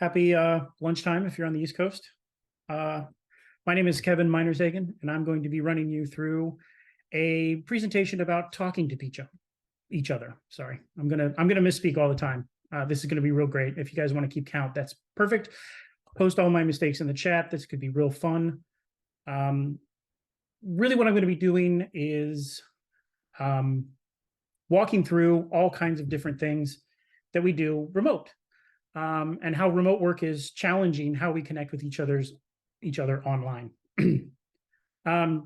Happy lunchtime if you're on the East Coast. My name is Kevan Meinershagen, and I'm going to be running you through a presentation about talking to each other. Sorry, I'm gonna misspeak all the time. This is gonna be real great. If you guys want to keep count, that's perfect. Post all my mistakes in the chat. This could be real fun. Really, what I'm going to be doing is walking through all kinds of different things that we do remote. And how remote work is challenging how we connect with each other online. I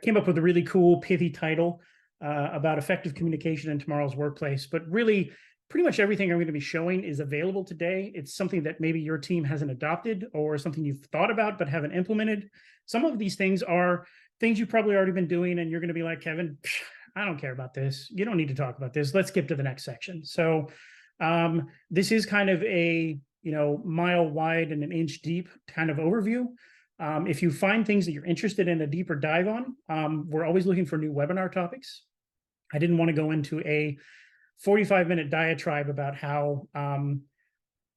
came up with a really cool, pithy title about effective communication in tomorrow's workplace. But really, pretty much everything I'm going to be showing is available today. It's something that maybe your team hasn't adopted or something you've thought about but haven't implemented. Some of these things are things you've probably already been doing, and you're going to be like, Kevin, I don't care about this. You don't need to talk about this. Let's skip to the next section. So this is kind of a mile wide and an inch deep kind of overview. If you find things that you're interested in a deeper dive on, we're always looking for new webinar topics. I didn't want to go into a 45-minute diatribe about how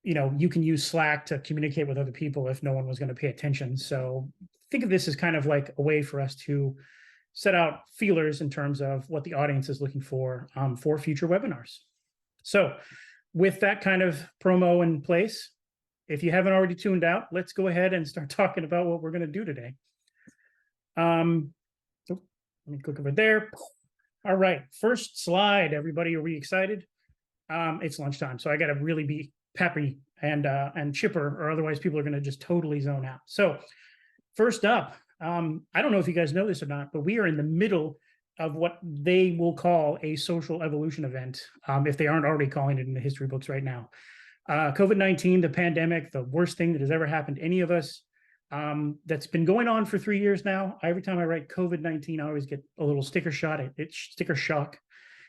you can use Slack to communicate with other people if no one was going to pay attention. So think of this as kind of like a way for us to set out feelers in terms of what the audience is looking for future webinars. So with that kind of promo in place, if you haven't already tuned out, let's go ahead and start talking about what we're going to do today. Let me click over there. All right, first slide, everybody. Are we excited? It's lunchtime, so I got to really be peppy and chipper, or otherwise people are going to just totally zone out. So first up, I don't know if you guys know this or not, but we are in the middle of what they will call a social evolution event, if they aren't already calling it in the history books right now. COVID-19, the pandemic, the worst thing that has ever happened to any of us, that's been going on for 3 years now. Every time I write COVID-19, I always get a little sticker shock.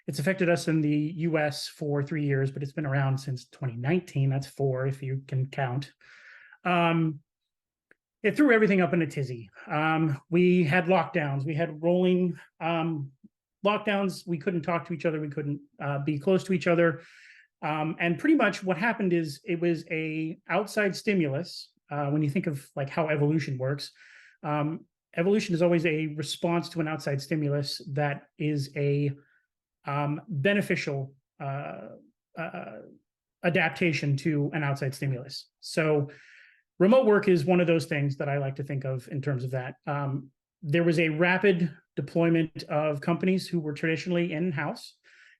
It's affected us in the US for 3 years, but it's been around since 2019. That's 4 if you can count. It threw everything up in a tizzy. We had lockdowns. We had rolling lockdowns. We couldn't talk to each other. We couldn't be close to each other. And pretty much what happened is it was a outside stimulus. When you think of like how evolution works, evolution is always a response to an outside stimulus that is a beneficial adaptation to an outside stimulus. So remote work is one of those things that I like to think of in terms of that. There was a rapid deployment of companies who were traditionally in-house,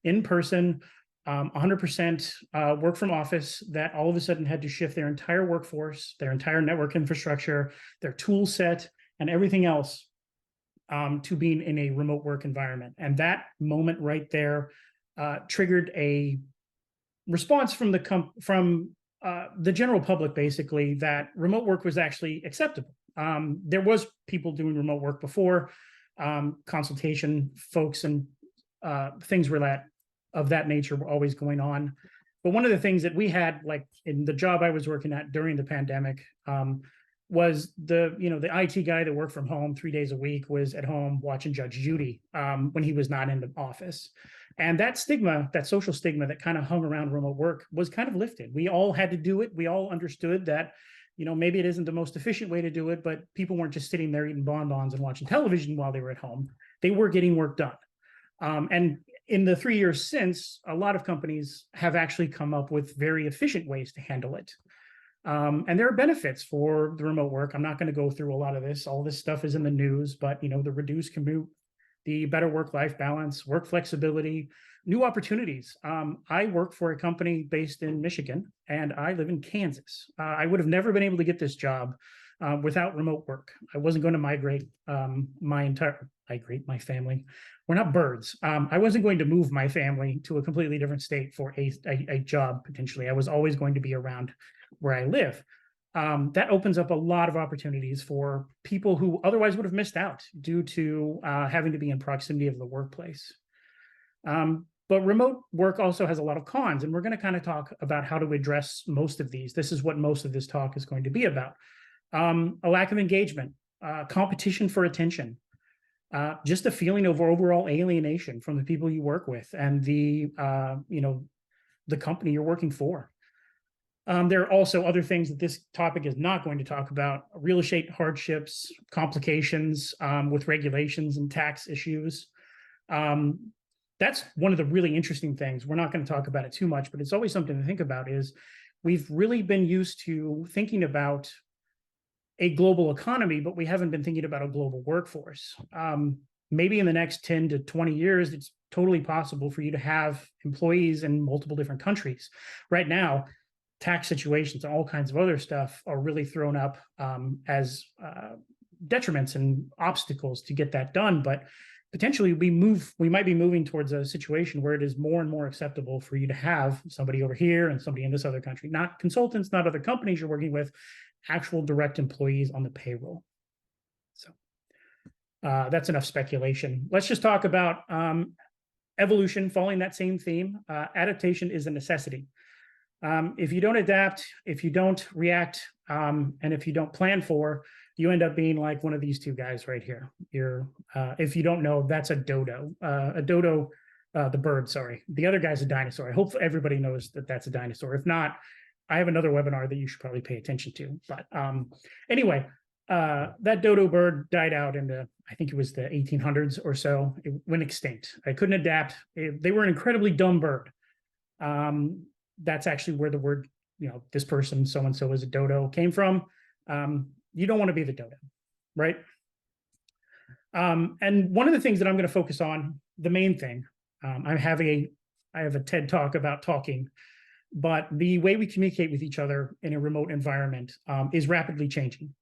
in person, 100% work from office, that all of a sudden had to shift their entire workforce, their entire network infrastructure, their tool set, and everything else to being in a remote work environment. And that moment right there triggered a response from the general public, basically, that remote work was actually acceptable. There was people doing remote work before, consultation folks and things of that nature were always going on. But one of the things that we had, like in the job I was working at during the pandemic, was the IT guy that worked from home 3 days a week was at home watching Judge Judy when he was not in the office. And that stigma, that social stigma that kind of hung around remote work was kind of lifted. We all had to do it. We all understood that, maybe it isn't the most efficient way to do it, but people weren't just sitting there eating bonbons and watching television while they were at home. They were getting work done. And in the 3 years since, a lot of companies have actually come up with very efficient ways to handle it. And there are benefits for the remote work. I'm not going to go through a lot of this. All this stuff is in the news, but the reduced commute, the better work-life balance, work flexibility, new opportunities. I work for a company based in Michigan, and I live in Kansas. I would have never been able to get this job without remote work. I wasn't going to migrate my family. We're not birds. I wasn't going to move my family to a completely different state for a job, potentially. I was always going to be around where I live. That opens up a lot of opportunities for people who otherwise would have missed out due to having to be in proximity of the workplace. But remote work also has a lot of cons, and we're going to kind of talk about how to address most of these. This is what most of this talk is going to be about. A lack of engagement, competition for attention, just a feeling of overall alienation from the people you work with and the company you're working for. There are also other things that this topic is not going to talk about: real estate hardships, complications with regulations and tax issues. That's one of the really interesting things. We're not going to talk about it too much, but it's always something to think about. Is we've really been used to thinking about a global economy, but we haven't been thinking about a global workforce. Maybe in the next 10 to 20 years, it's totally possible for you to have employees in multiple different countries. Right now, tax situations and all kinds of other stuff are really thrown up as detriments and obstacles to get that done. But potentially we might be moving towards a situation where it is more and more acceptable for you to have somebody over here and somebody in this other country, not consultants, not other companies you're working with, actual direct employees on the payroll. So that's enough speculation. Let's just talk about evolution, following that same theme. Adaptation is a necessity. If you don't adapt, if you don't react, and if you don't plan for, you end up being like one of these two guys right here. If you don't know, that's a dodo. The bird, sorry. The other guy's a dinosaur. I hope everybody knows that that's a dinosaur. If not, I have another webinar that you should probably pay attention to. But anyway, that dodo bird died out in I think it was the 1800s or so. It went extinct. I couldn't adapt. They were an incredibly dumb bird. That's actually where the word, this person, so-and-so is a dodo, came from. You don't want to be the dodo, right? And one of the things that I'm going to focus on, the main thing, I have a TED talk about talking, but the way we communicate with each other in a remote environment is rapidly changing.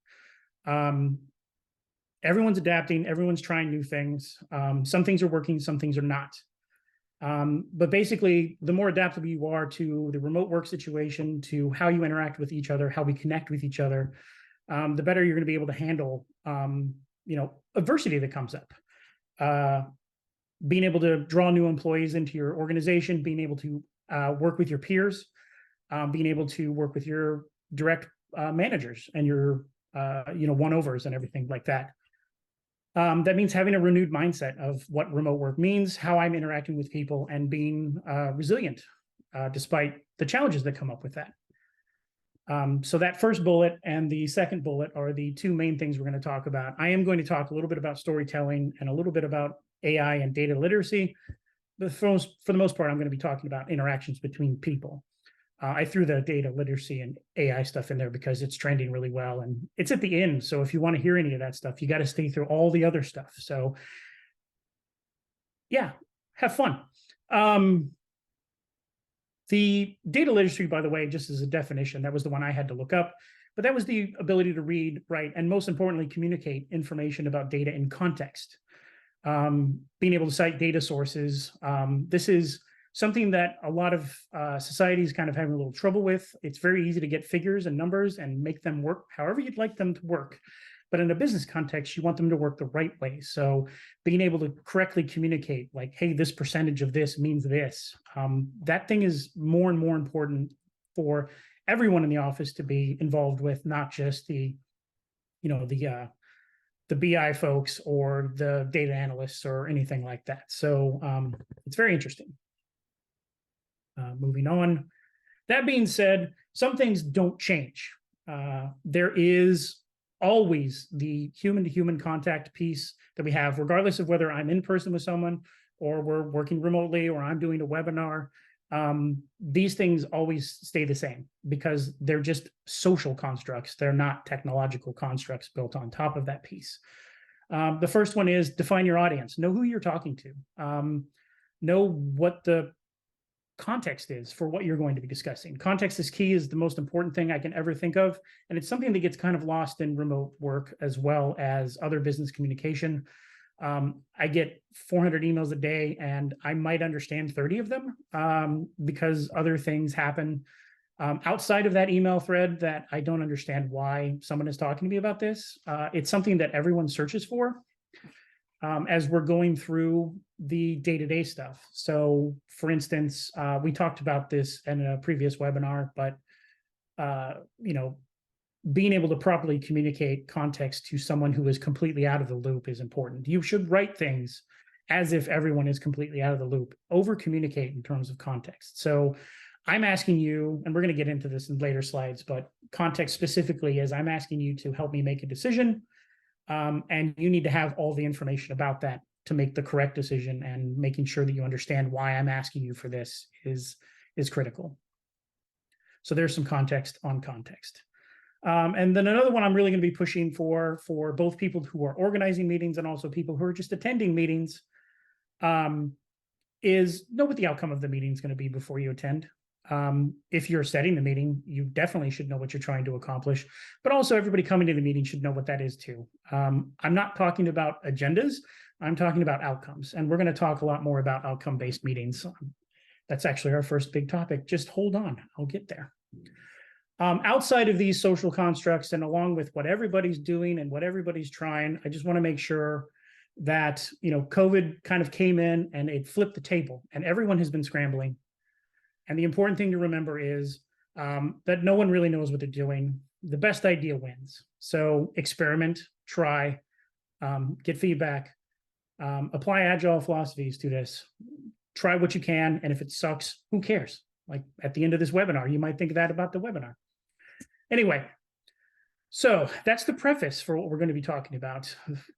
Everyone's adapting, everyone's trying new things. Some things are working, some things are not. But basically, the more adaptable you are to the remote work situation, to how you interact with each other, how we connect with each other, the better you're going to be able to handle, adversity that comes up. Being able to draw new employees into your organization, being able to work with your peers, being able to work with your direct managers and your, one-overs and everything like that. That means having a renewed mindset of what remote work means, how I'm interacting with people, and being resilient despite the challenges that come up with that. So that first bullet and the second bullet are the two main things we're going to talk about. I am going to talk a little bit about storytelling and a little bit about AI and data literacy. But for the most part, I'm going to be talking about interactions between people. I threw the data literacy and AI stuff in there because it's trending really well, and it's at the end. So if you want to hear any of that stuff, you got to stay through all the other stuff. So yeah, have fun. The data literacy, by the way, just as a definition, that was the one I had to look up, but that was the ability to read, write, and most importantly, communicate information about data in context. Being able to cite data sources. This is something that a lot of societies kind of having a little trouble with. It's very easy to get figures and numbers and make them work however you'd like them to work. But in a business context, you want them to work the right way. So being able to correctly communicate, like, hey, this percentage of this means this, that thing is more and more important for everyone in the office to be involved with, not just the BI folks or the data analysts or anything like that. So it's very interesting. Moving on. That being said, some things don't change. There is always the human-to-human contact piece that we have, regardless of whether I'm in person with someone or we're working remotely or I'm doing a webinar. These things always stay the same because they're just social constructs. They're not technological constructs built on top of that piece. The first one is define your audience. Know who you're talking to. Know what the context is for what you're going to be discussing. Context is key, is the most important thing I can ever think of. And it's something that gets kind of lost in remote work as well as other business communication. I get 400 emails a day and I might understand 30 of them because other things happen outside of that email thread that I don't understand why someone is talking to me about this. It's something that everyone searches for as we're going through the day-to-day stuff. So for instance, we talked about this in a previous webinar, but being able to properly communicate context to someone who is completely out of the loop is important. You should write things as if everyone is completely out of the loop, over communicate in terms of context. So I'm asking you, and we're going to get into this in later slides, but context specifically is I'm asking you to help me make a decision. And you need to have all the information about that to make the correct decision, and making sure that you understand why I'm asking you for this is critical. So there's some context on context. And then another one I'm really going to be pushing for both people who are organizing meetings and also people who are just attending meetings, is know what the outcome of the meeting is going to be before you attend. If you're setting the meeting, you definitely should know what you're trying to accomplish, but also everybody coming to the meeting should know what that is too. I'm not talking about agendas. I'm talking about outcomes, and we're going to talk a lot more about outcome-based meetings. That's actually our first big topic. Just hold on, I'll get there. Outside of these social constructs, and along with what everybody's doing and what everybody's trying, I just want to make sure that, COVID kind of came in and it flipped the table, and everyone has been scrambling. And the important thing to remember is that no one really knows what they're doing. The best idea wins. So experiment, try, get feedback, apply agile philosophies to this. Try what you can, and if it sucks, who cares? Like at the end of this webinar, you might think that about the webinar. Anyway, so that's the preface for what we're going to be talking about.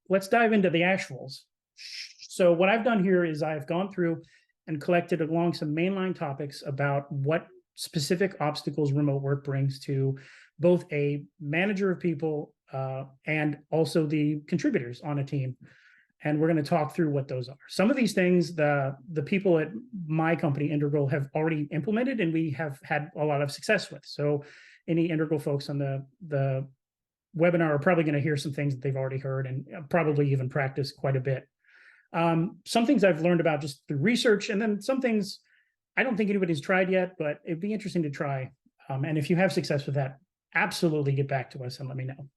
Let's dive into the actuals. So what I've done here is I've gone through and collected along some mainline topics about what specific obstacles remote work brings to both a manager of people and also the contributors on a team. And we're going to talk through what those are. Some of these things, the people at my company, Integral, have already implemented, and we have had a lot of success with. So any Integral folks on the webinar are probably going to hear some things that they've already heard, and probably even practice quite a bit. Some things I've learned about just through research, and then some things I don't think anybody's tried yet, but it'd be interesting to try. And if you have success with that, absolutely get back to us and let me know.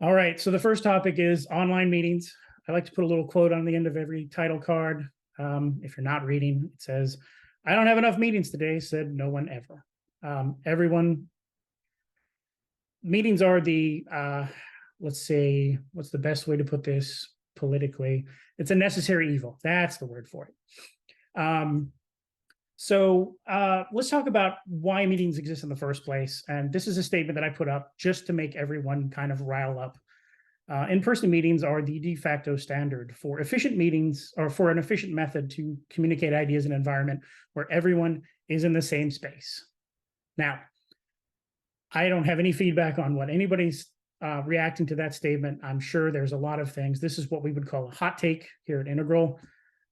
All right, so the first topic is online meetings. I like to put a little quote on the end of every title card. If you're not reading, it says, "I don't have enough meetings today," said no one ever. Meetings are the, let's say, what's the best way to put this politically? It's a necessary evil. That's the word for it. So let's talk about why meetings exist in the first place. And this is a statement that I put up just to make everyone kind of rile up. In-person meetings are the de facto standard for efficient meetings, or for an efficient method to communicate ideas in an environment where everyone is in the same space. Now, I don't have any feedback on what anybody's reacting to that statement. I'm sure there's a lot of things. This is what we would call a hot take here at Integral.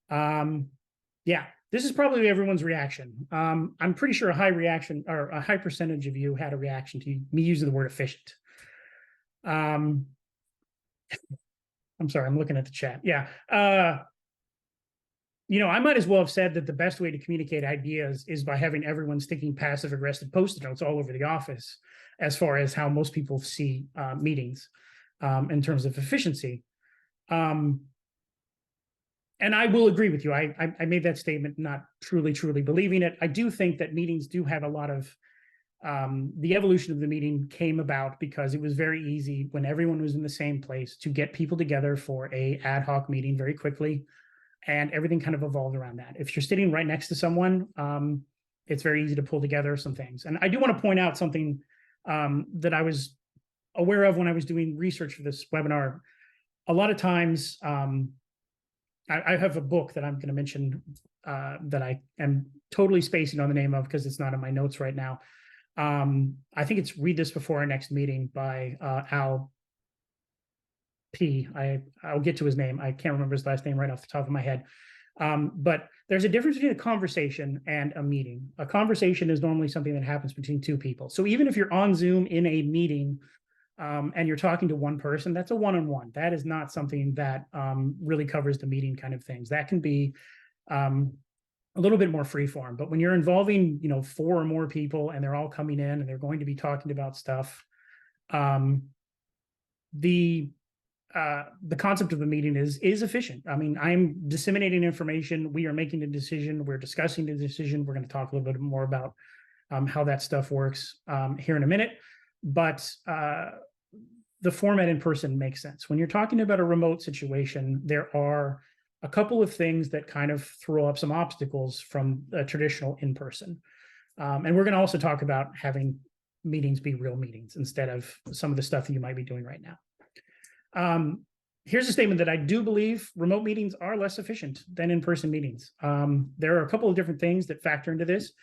Yeah, this is probably everyone's reaction. I'm pretty sure a high reaction, or a high percentage of you had a reaction to me using the word efficient. I'm sorry, I'm looking at the chat. Yeah. I might as well have said that the best way to communicate ideas is by having everyone sticking passive-aggressive Post-it notes all over the office, as far as how most people see meetings in terms of efficiency. And I will agree with you. I made that statement not truly believing it. I do think that meetings do have a lot of, the evolution of the meeting came about because it was very easy when everyone was in the same place to get people together for a ad hoc meeting very quickly, and everything kind of evolved around that. If you're sitting right next to someone, it's very easy to pull together some things. And I do want to point out something that I was aware of when I was doing research for this webinar. A lot of times, I have a book that I'm going to mention that I am totally spacing on the name of because it's not in my notes right now. I think it's Read This Before Our Next Meeting by Al P. I'll get to his name. I can't remember his last name right off the top of my head. But there's a difference between a conversation and a meeting. A conversation is normally something that happens between two people. So even if you're on Zoom in a meeting and you're talking to one person, that's a one-on-one. That is not something that really covers the meeting kind of things. That can be a little bit more freeform. But when you're involving, 4 or more people and they're all coming in and they're going to be talking about stuff, the concept of a meeting is efficient. I mean, I'm disseminating information. We are making a decision. We're discussing the decision. We're going to talk a little bit more about how that stuff works here in a minute. But the format in person makes sense. When you're talking about a remote situation, there are a couple of things that kind of throw up some obstacles from a traditional in-person. And we're going to also talk about having meetings be real meetings instead of some of the stuff that you might be doing right now. Here's a statement that I do believe remote meetings are less efficient than in-person meetings. There are a couple of different things that factor into this.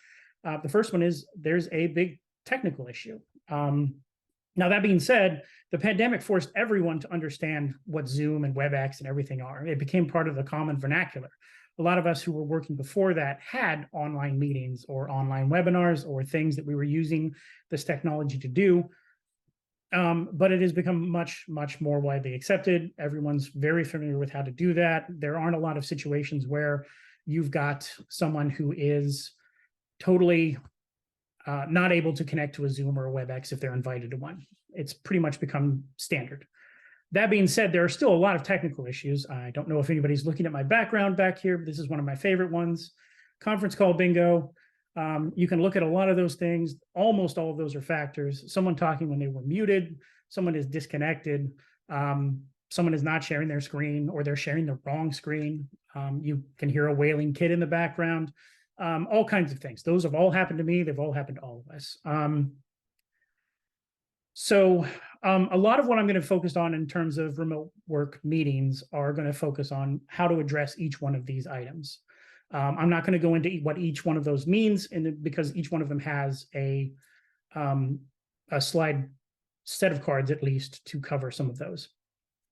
The first one is there's a big technical issue. Now, that being said, the pandemic forced everyone to understand what Zoom and WebEx and everything are. It became part of the common vernacular. A lot of us who were working before that had online meetings or online webinars or things that we were using this technology to do. But it has become much, much more widely accepted. Everyone's very familiar with how to do that. There aren't a lot of situations where you've got someone who is totally not able to connect to a Zoom or a WebEx if they're invited to one. It's pretty much become standard. That being said, there are still a lot of technical issues. I don't know if anybody's looking at my background back here, but this is one of my favorite ones. Conference call bingo. You can look at a lot of those things. Almost all of those are factors. Someone talking when they were muted, someone is disconnected, someone is not sharing their screen, or they're sharing the wrong screen. You can hear a wailing kid in the background. All kinds of things. Those have all happened to me. They've all happened to all of us. A lot of what I'm going to focus on in terms of remote work meetings are going to focus on how to address each one of these items. I'm not going to go into what each one of those means, because each one of them has a slide set of cards, at least, to cover some of those.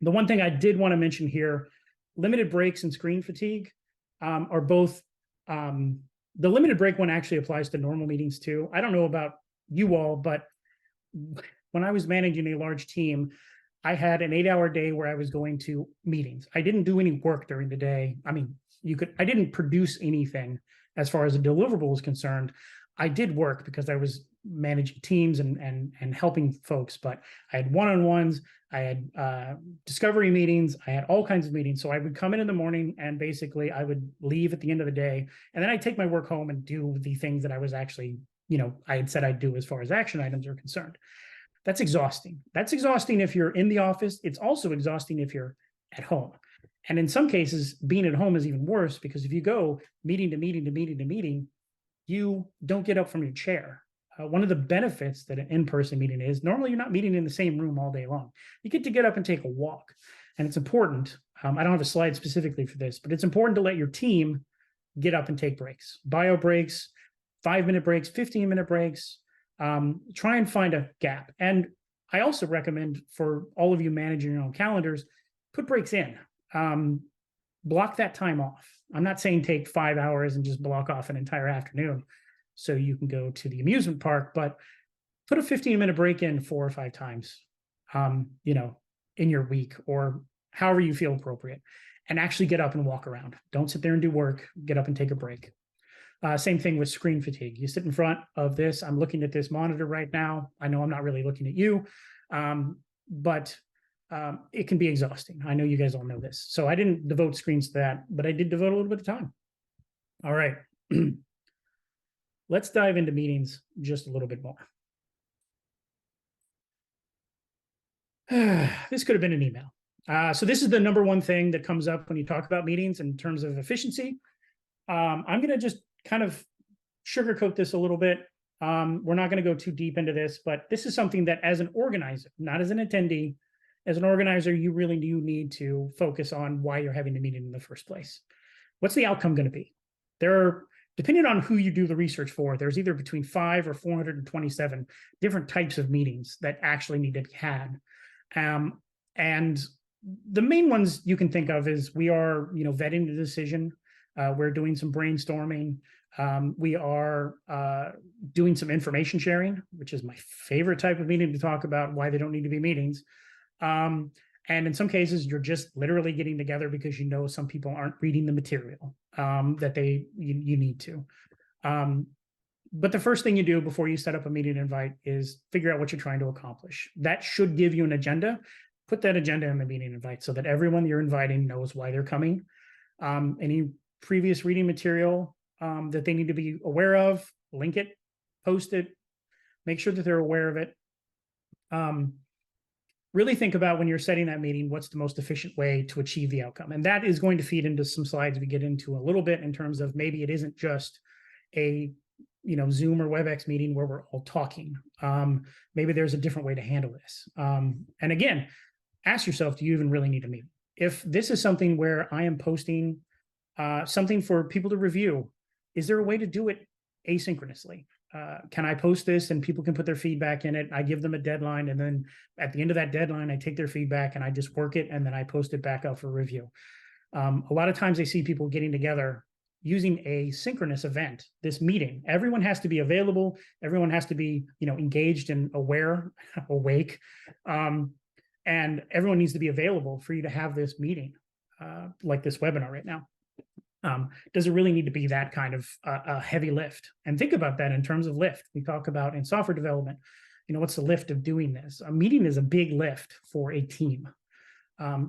The one thing I did want to mention here, limited breaks and screen fatigue are both, the limited break one actually applies to normal meetings too. I don't know about you all, but when I was managing a large team, I had an 8-hour day where I was going to meetings. I didn't do any work during the day. I mean, I didn't produce anything as far as a deliverable is concerned. I did work because I was managing teams and helping folks, but I had one-on-ones, I had discovery meetings, I had all kinds of meetings. So I would come in the morning and basically I would leave at the end of the day, and then I'd take my work home and do the things that I was actually, I had said I'd do as far as action items are concerned. That's exhausting. That's exhausting if you're in the office. It's also exhausting if you're at home. And in some cases, being at home is even worse, because if you go meeting to meeting to meeting to meeting, you don't get up from your chair. One of the benefits that an in-person meeting is, normally you're not meeting in the same room all day long. You get to get up and take a walk. And it's important. I don't have a slide specifically for this, but it's important to let your team get up and take breaks. Bio breaks, 5-minute breaks, 15-minute breaks. Try and find a gap. And I also recommend, for all of you managing your own calendars, put breaks in. Block that time off. I'm not saying take 5 hours and just block off an entire afternoon so you can go to the amusement park, but put a 15-minute break in 4 or 5 times, in your week, or however you feel appropriate, and actually get up and walk around. Don't sit there and do work. Get up and take a break. Same thing with screen fatigue. You sit in front of this. I'm looking at this monitor right now. I know I'm not really looking at you, but it can be exhausting. I know you guys all know this. So I didn't devote screens to that, but I did devote a little bit of time. All right. Let's dive into meetings just a little bit more. This could have been an email. So this is the number one thing that comes up when you talk about meetings in terms of efficiency. I'm going to just kind of sugarcoat this a little bit. We're not going to go too deep into this, but this is something that, as an organizer, not as an attendee, as an organizer, you really do need to focus on why you're having the meeting in the first place. What's the outcome going to be? There are, depending on who you do the research for, there's either between 5 or 427 different types of meetings that actually need to be had. And the main ones you can think of is, we are, vetting the decision. We're doing some brainstorming. We are doing some information sharing, which is my favorite type of meeting to talk about why they don't need to be meetings. And in some cases, you're just literally getting together because some people aren't reading the material that you need to. But the first thing you do before you set up a meeting invite is figure out what you're trying to accomplish. That should give you an agenda. Put that agenda in the meeting invite so that everyone you're inviting knows why they're coming. Any previous reading material that they need to be aware of, link it, post it, make sure that they're aware of it. really think about when you're setting that meeting, what's the most efficient way to achieve the outcome. And that is going to feed into some slides we get into a little bit in terms of maybe it isn't just a Zoom or WebEx meeting where we're all talking. Maybe there's a different way to handle this. And again, ask yourself, do you even really need a meeting? If this is something where I am posting something for people to review, is there a way to do it asynchronously? Can I post this and people can put their feedback in it? I give them a deadline, and then at the end of that deadline, I take their feedback and I just work it, and then I post it back out for review. A lot of times I see people getting together using a synchronous event, this meeting. Everyone has to be available. Everyone has to be, engaged and awake. And everyone needs to be available for you to have this meeting, like this webinar right now. Does it really need to be that kind of a heavy lift? And think about that in terms of lift. We talk about in software development, what's the lift of doing this? A meeting is a big lift for a team.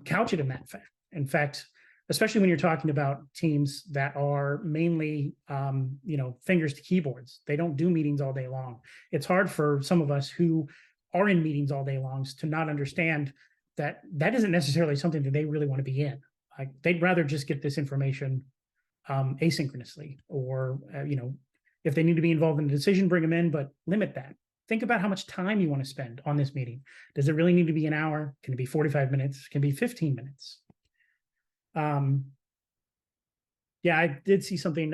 Couch it in that fact. In fact, especially when you're talking about teams that are mainly, fingers to keyboards. They don't do meetings all day long. It's hard for some of us who are in meetings all day long to not understand that that isn't necessarily something that they really want to be in. Like, they'd rather just get this information asynchronously, or if they need to be involved in the decision, bring them in, but limit that. Think about how much time you want to spend on this meeting. Does it really need to be an hour? Can it be 45 minutes? Can it be 15 minutes? Yeah, I did see something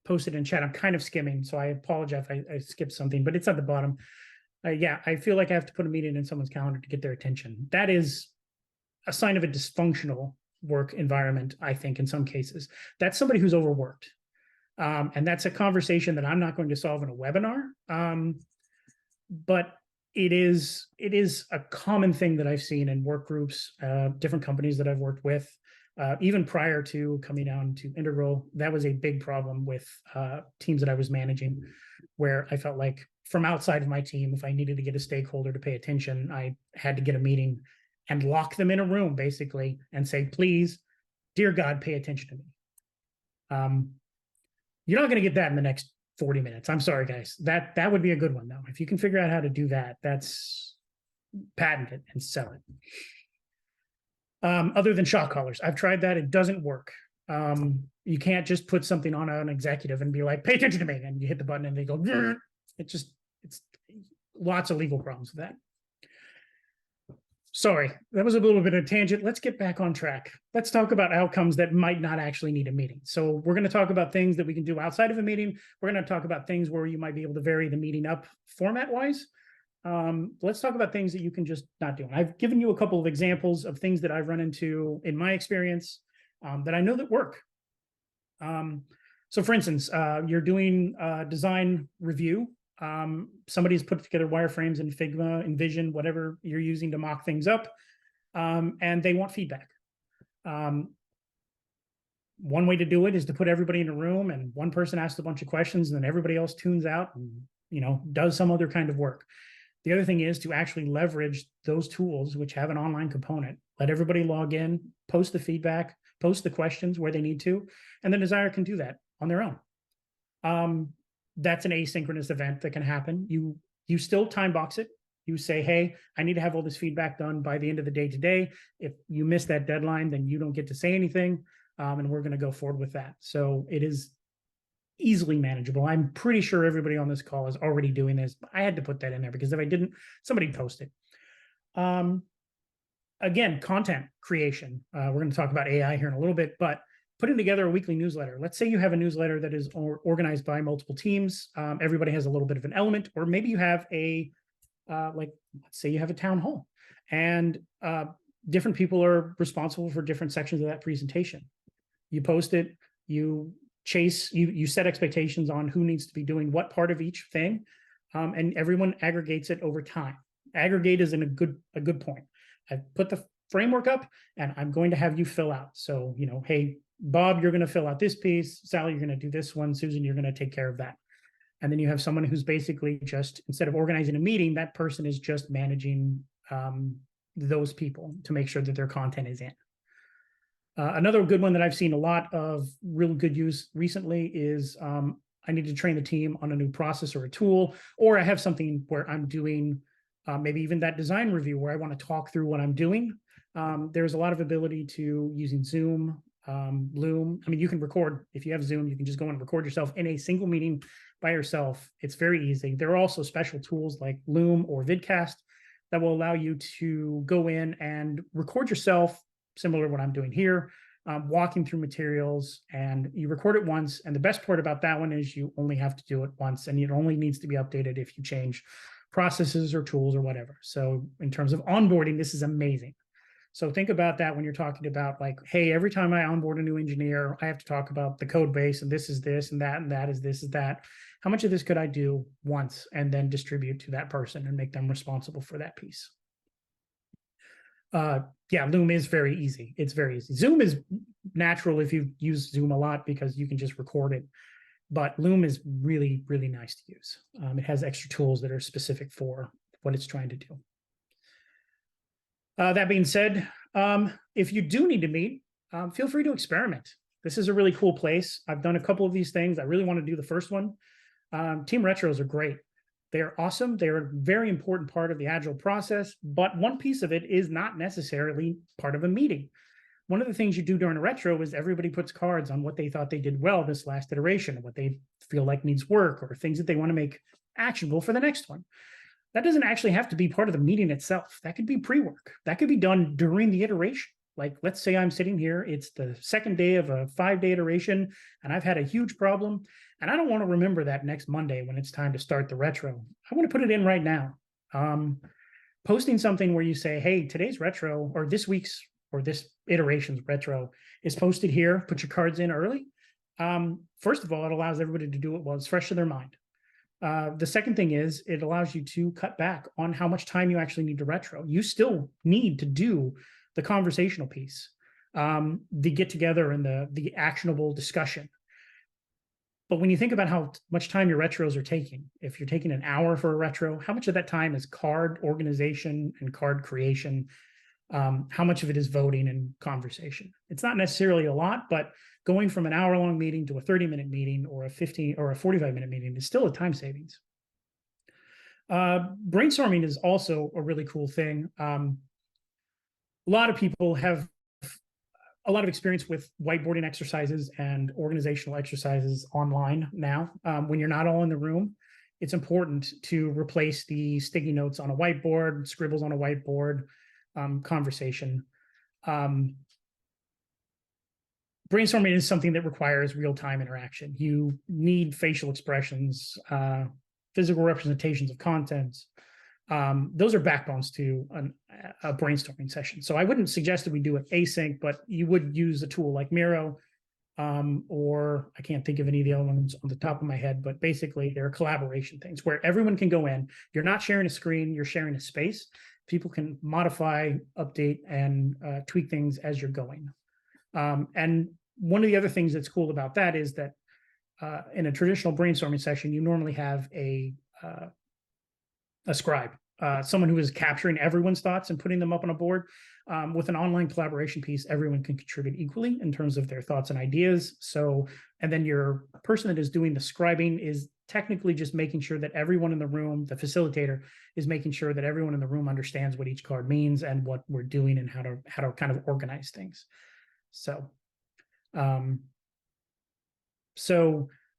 posted in chat. I'm kind of skimming, so I apologize if I skipped something, but it's at the bottom. Yeah, I feel like I have to put a meeting in someone's calendar to get their attention. That is a sign of a dysfunctional work environment, I think, in some cases. That's somebody who's overworked. And that's a conversation that I'm not going to solve in a webinar. But it is a common thing that I've seen in work groups, different companies that I've worked with. Even prior to coming down to Integral, that was a big problem with teams that I was managing, where I felt like from outside of my team, if I needed to get a stakeholder to pay attention, I had to get a meeting and lock them in a room, basically, and say, please, dear God, pay attention to me. You're not going to get that in the next 40 minutes. I'm sorry, guys. That would be a good one, though. If you can figure out how to do that, that's patent it and sell it. Other than shot callers, I've tried that. It doesn't work. You can't just put something on an executive and be like, pay attention to me, and you hit the button and they go, grr. It's lots of legal problems with that. Sorry, that was a little bit of a tangent. Let's get back on track. Let's talk about outcomes that might not actually need a meeting. So we're going to talk about things that we can do outside of a meeting. We're going to talk about things where you might be able to vary the meeting up format-wise. Let's talk about things that you can just not do. And I've given you a couple of examples of things that I've run into in my experience that I know that work. So for instance, you're doing a design review. Somebody's put together wireframes in Figma, InVision, whatever you're using to mock things up, and they want feedback. One way to do it is to put everybody in a room and one person asks a bunch of questions and then everybody else tunes out and does some other kind of work. The other thing is to actually leverage those tools which have an online component. Let everybody log in, post the feedback, post the questions where they need to, and the designer can do that on their own. That's an asynchronous event that can happen. You still time box it. You say, hey, I need to have all this feedback done by the end of the day today. If you miss that deadline, then you don't get to say anything, and we're going to go forward with that. So it is easily manageable. I'm pretty sure everybody on this call is already doing this. I had to put that in there because if I didn't, somebody post it. Again, content creation. We're going to talk about AI here in a little bit, but putting together a weekly newsletter. Let's say you have a newsletter that is organized by multiple teams. Everybody has a little bit of an element, or maybe you have let's say you have a town hall and different people are responsible for different sections of that presentation. You post it, you set expectations on who needs to be doing what part of each thing, and everyone aggregates it over time. Aggregate is a good point. I put the framework up and I'm going to have you fill out. So, hey, Bob, you're going to fill out this piece. Sally, you're going to do this one. Susan, you're going to take care of that. And then you have someone who's basically just, instead of organizing a meeting, that person is just managing those people to make sure that their content is in. Another good one that I've seen a lot of real good use recently is I need to train the team on a new process or a tool, or I have something where I'm doing maybe even that design review where I want to talk through what I'm doing. There's a lot of ability to using Zoom, Loom. I mean, you can record, if you have Zoom, you can just go and record yourself in a single meeting by yourself. It's very easy. There are also special tools like Loom or Vidcast that will allow you to go in and record yourself, similar to what I'm doing here, walking through materials, and you record it once. And the best part about that one is you only have to do it once, and it only needs to be updated if you change processes or tools or whatever. So in terms of onboarding, this is amazing. So think about that when you're talking about like, hey, every time I onboard a new engineer, I have to talk about the code base, and this is this, and that is this, is that. How much of this could I do once and then distribute to that person and make them responsible for that piece? Yeah, Loom is very easy. It's very easy. Zoom is natural if you use Zoom a lot because you can just record it. But Loom is really, really nice to use. It has extra tools that are specific for what it's trying to do. That being said, if you do need to meet, feel free to experiment. This is a really cool place. I've done a couple of these things. I really want to do the first one. Team retros are great. They're awesome. They're a very important part of the Agile process, but one piece of it is not necessarily part of a meeting. One of the things you do during a retro is everybody puts cards on what they thought they did well this last iteration, what they feel like needs work, or things that they want to make actionable for the next one. That doesn't actually have to be part of the meeting itself. That could be pre-work. That could be done during the iteration. Like, let's say I'm sitting here, it's the second day of a 5-day iteration, and I've had a huge problem, and I don't want to remember that next Monday when it's time to start the retro. I want to put it in right now. Posting something where you say, hey, today's retro, or this week's, or this iteration's retro is posted here, put your cards in early. First of all, it allows everybody to do it while it's fresh in their mind. The second thing is it allows you to cut back on how much time you actually need to retro. You still need to do the conversational piece, the get together and the actionable discussion. But when you think about how much time your retros are taking, if you're taking an hour for a retro, how much of that time is card organization and card creation? How much of it is voting and conversation? It's not necessarily a lot, but going from an hour-long meeting to a 30-minute meeting or a 15 or a 45-minute meeting is still a time savings. Brainstorming is also a really cool thing. A lot of people have a lot of experience with whiteboarding exercises and organizational exercises online now. When you're not all in the room, it's important to replace the sticky notes on a whiteboard, scribbles on a whiteboard, conversation. Brainstorming is something that requires real-time interaction. You need facial expressions, physical representations of content. Those are backbones to a brainstorming session. So I wouldn't suggest that we do it async, but you would use a tool like Miro, or I can't think of any of the other ones on the top of my head, but basically they're collaboration things where everyone can go in. You're not sharing a screen, you're sharing a space. People can modify, update, and tweak things as you're going. And one of the other things that's cool about that is that in a traditional brainstorming session, you normally have a scribe, someone who is capturing everyone's thoughts and putting them up on a board. With an online collaboration piece, everyone can contribute equally in terms of their thoughts and ideas. So, and then your person that is doing the scribing is technically just making sure that everyone in the room, the facilitator, is making sure that everyone in the room understands what each card means and what we're doing and how to kind of organize things. So,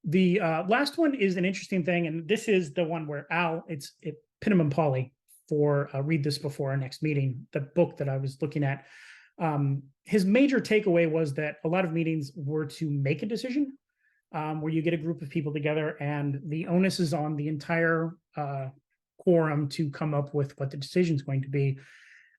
the last one is an interesting thing, and this is the one where Al, Pinham and Pauly for Read This Before Our Next Meeting, the book that I was looking at. His major takeaway was that a lot of meetings were to make a decision, where you get a group of people together and the onus is on the entire quorum to come up with what the decision is going to be.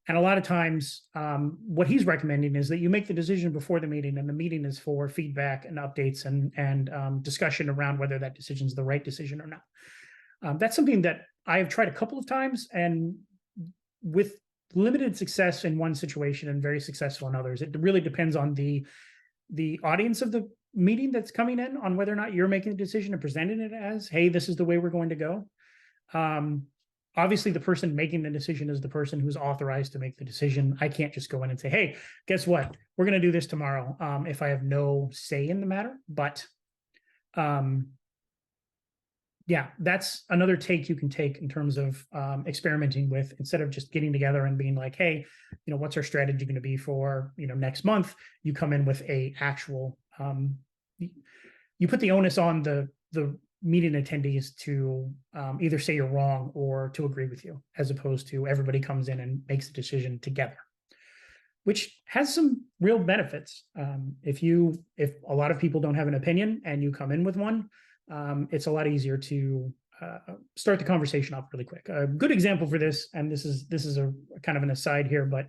And a lot of times, what he's recommending is that you make the decision before the meeting, and the meeting is for feedback and updates and discussion around whether that decision is the right decision or not. That's something that I have tried a couple of times, and with limited success in one situation and very successful in others. It really depends on the audience of the meeting that's coming in, on whether or not you're making a decision and presenting it as, hey, this is the way we're going to go. Obviously, the person making the decision is the person who's authorized to make the decision. I can't just go in and say, hey, guess what? We're going to do this tomorrow, if I have no say in the matter. But Yeah, that's another take you can take in terms of experimenting with, instead of just getting together and being like, hey, what's our strategy going to be for, next month? You come in with a actual, you put the onus on the meeting attendees to either say you're wrong or to agree with you, as opposed to everybody comes in and makes a decision together, which has some real benefits. If a lot of people don't have an opinion and you come in with one, it's a lot easier to start the conversation off really quick. A good example for this, and this is a kind of an aside here, but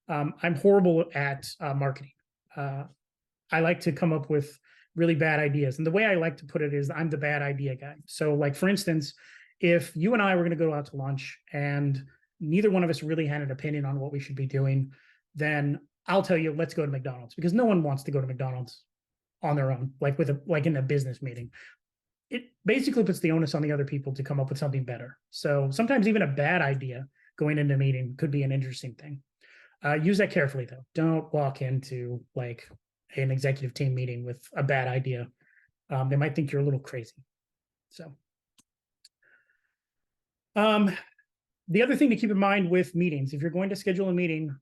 I'm horrible at marketing. I like to come up with really bad ideas, and the way I like to put it is I'm the bad idea guy. So, like for instance, if you and I were going to go out to lunch and neither one of us really had an opinion on what we should be doing, then I'll tell you, let's go to McDonald's, because no one wants to go to McDonald's on their own, like in a business meeting. It basically puts the onus on the other people to come up with something better. So sometimes even a bad idea going into a meeting could be an interesting thing. Use that carefully, though. Don't walk into like an executive team meeting with a bad idea. They might think you're a little crazy. So the other thing to keep in mind with meetings, if you're going to schedule a meeting,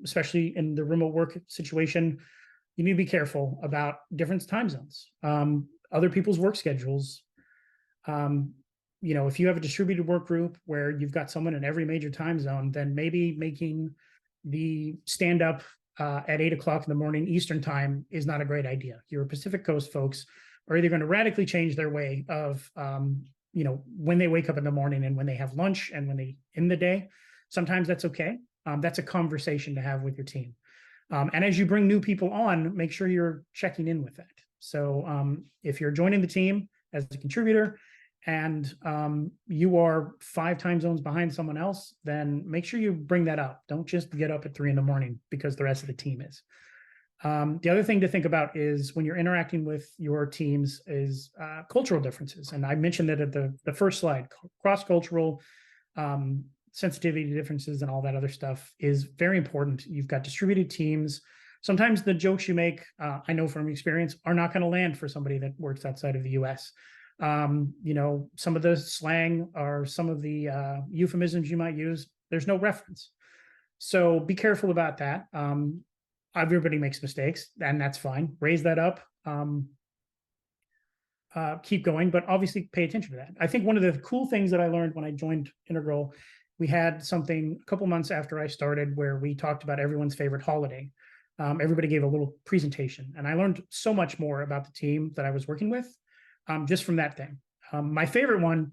especially in the remote work situation, you need to be careful about different time zones, other people's work schedules. If you have a distributed work group where you've got someone in every major time zone, then maybe making the stand up at 8 o'clock in the morning Eastern time is not a great idea. Your Pacific Coast folks are either going to radically change their way of, when they wake up in the morning and when they have lunch and when they in the day. Sometimes that's okay. That's a conversation to have with your team. And as you bring new people on, make sure you're checking in with that. So if you're joining the team as a contributor and you are 5 time zones behind someone else, then make sure you bring that up. Don't just get up at 3 a.m. because the rest of the team is. The other thing to think about is when you're interacting with your teams is cultural differences. And I mentioned that at the first slide, cross-cultural sensitivity differences and all that other stuff is very important. You've got distributed teams. Sometimes the jokes you make, I know from experience, are not going to land for somebody that works outside of the US. Some of the slang or some of the euphemisms you might use, there's no reference. So be careful about that. Everybody makes mistakes, and that's fine. Raise that up. Keep going, but obviously pay attention to that. I think one of the cool things that I learned when I joined Integral, we had something a couple months after I started where we talked about everyone's favorite holiday. Everybody gave a little presentation, and I learned so much more about the team that I was working with just from that thing. My favorite one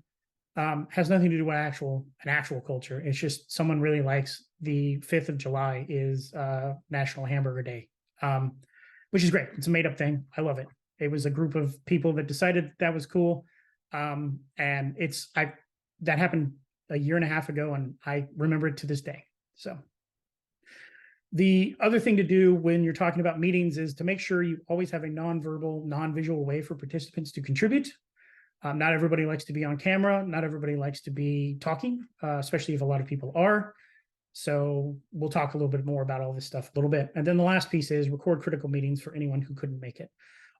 has nothing to do with an actual culture. It's just someone really likes the 5th of July is National Hamburger Day, which is great. It's a made up thing. I love it. It was a group of people that decided that was cool. And that happened a year and a half ago, and I remember it to this day. So the other thing to do when you're talking about meetings is to make sure you always have a non-verbal, non-visual way for participants to contribute. Not everybody likes to be on camera. Not everybody likes to be talking, especially if a lot of people are. So we'll talk a little bit more about all this stuff a little bit. And then the last piece is record critical meetings for anyone who couldn't make it.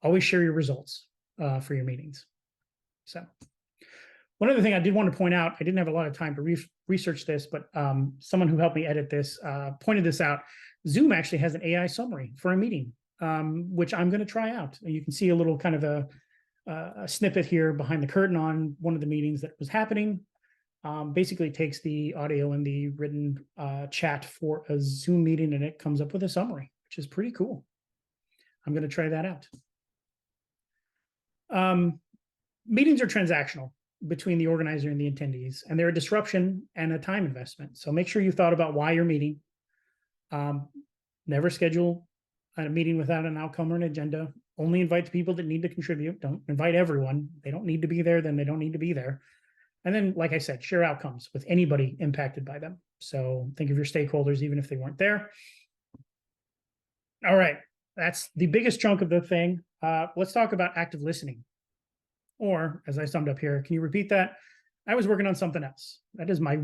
Always share your results for your meetings. So one other thing I did want to point out, I didn't have a lot of time to research this, but someone who helped me edit this pointed this out. Zoom actually has an AI summary for a meeting, which I'm going to try out. You can see a little kind of a snippet here behind the curtain on one of the meetings that was happening. Basically takes the audio and the written chat for a Zoom meeting, and it comes up with a summary, which is pretty cool. I'm going to try that out. Meetings are transactional between the organizer and the attendees, and they're a disruption and a time investment. So make sure you thought about why you're meeting. Never schedule a meeting without an outcome or an agenda. Only invite the people that need to contribute. Don't invite everyone. They don't need to be there, then they don't need to be there. And then, like I said, share outcomes with anybody impacted by them. So think of your stakeholders, even if they weren't there. All right, that's the biggest chunk of the thing. Let's talk about active listening. Or, as I summed up here, can you repeat that? I was working on something else. That is my